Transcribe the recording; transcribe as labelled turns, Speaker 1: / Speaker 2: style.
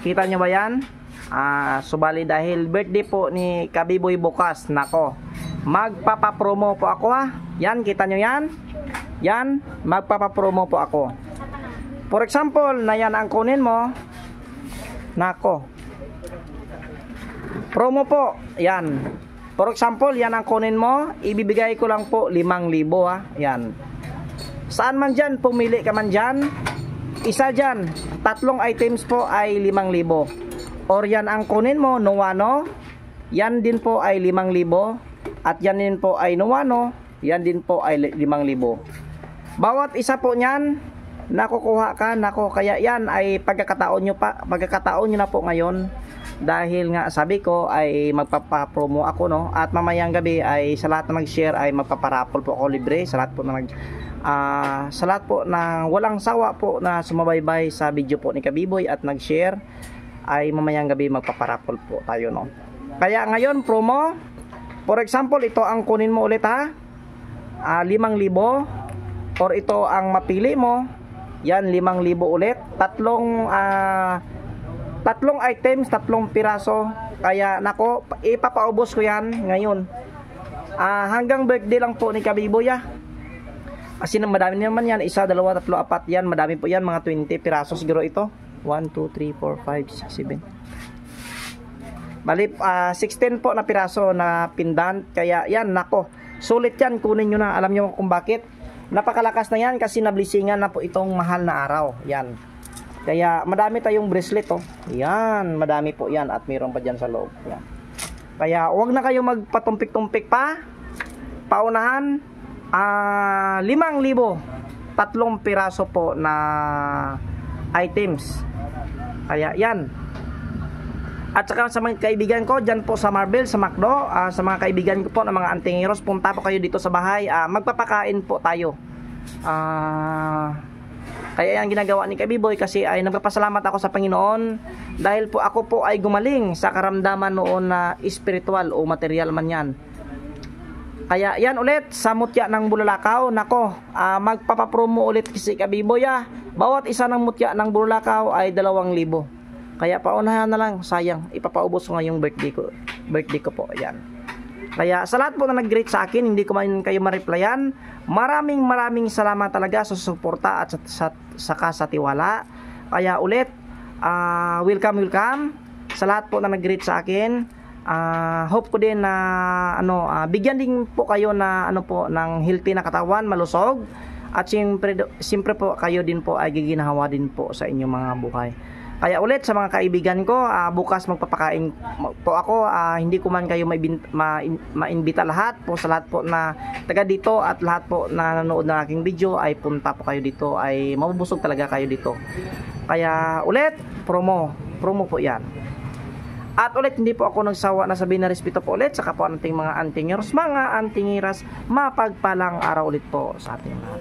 Speaker 1: Kita nyo ba yan? Subali dahil birthday po ni Kabiboy bukas. Nako, magpapapromo po ako ha. Yan, kita nyo yan? Yan, magpapapromo po ako. For example, na yan ang kunin mo. Nako, promo po. Yan. For example, yan ang kunin mo. Ibibigay ko lang po 5,000 ha. Yan. Saan man dyan, pumili ka man dyan. Isa dyan, 3 items po ay 5,000. Or yan ang kunin mo, Nuano. Yan din po ay 5,000. At yan din po ay Nuano. Yan din po ay 5,000. Bawat isa po niyan, nakukuha ka. Nako, kaya yan ay pagkakataon nyo na po ngayon. Dahil nga sabi ko ay magpapapromo ako, no. At mamayang gabi ay sa lahat na mag-share ay magpaparapol po ako libre. Sa lahat po na sa lahat po na walang sawa po na sumabaybay sa video po ni Kabiboy at nag-share, ay mamayang gabi magpaparapol po tayo, no. Kaya ngayon promo, for example, ito ang kunin mo ulit ha, 5,000. Or ito ang mapili mo, yan 5,000 ulit. Tatlong items, 3 piraso. Kaya nako, ipapaubos ko yan ngayon. Hanggang birthday lang po ni Kabiboy ha. Kasi madami naman yan, 1, 2, 3, 4 yan, madami po yan, mga 20 piraso siguro ito. 1, 2, 3, 4, 5, 6, 7. Bali, 16 po na piraso na pendant. Kaya yan, nako, sulit yan, kunin nyo na. Alam nyo kung bakit? Napakalakas na yan kasi nablisingan na po itong mahal na araw. Yan. Kaya madami tayong bracelet, oh. Yan, madami po yan at mayroon pa dyan sa loob. Yan. Kaya huwag na kayo magpatumpik-tumpik pa. Paunahan, 5,000, 3 piraso po na items. Kaya yan. At saka sa mga kaibigan ko dyan po sa Marvel, sa McDo, sa mga kaibigan ko po na mga antingiros, punta po kayo dito sa bahay. Magpapakain po tayo. Kaya yan ginagawa ni Kabiboy kasi ay nagpapasalamat ako sa Panginoon dahil po ako po ay gumaling sa karamdaman noon na spiritual o material man yan. Kaya yan ulit sa mutya ng Bulalakaw. Nako, magpapapromo ulit si Kabiboy ha. Bawat isa ng mutya ng Bulalakaw ay 2,000. Kaya paunahan na lang, sayang, ipapaubos ko ngayong birthday ko po. Yan. Kaya sa lahat po na nag-greet sa akin, hindi ko man kayo ma-replyan. Maraming salamat talaga sa suporta at sa tiwala. Kaya ulit, welcome sa lahat po na nag-greet sa akin. Hope ko din na bigyan din po kayo na ng healthy na katawan, malusog. At siyempre po kayo din po ay giginhawa din po sa inyong mga buhay. Kaya ulit sa mga kaibigan ko, bukas magpapakain po ako. Hindi ko man kayo ma-invita lahat po, sa lahat po na taga dito at lahat po na nanood ng aking video ay punta po kayo dito, ay mabubusog talaga kayo dito. Kaya ulit, promo po yan. At ulit, hindi po ako nagsawa na sabihin na respeto po ulit sa kapwa nating mga antingiros, mga antingiras, mapagpalang araw ulit po sa ating lahat.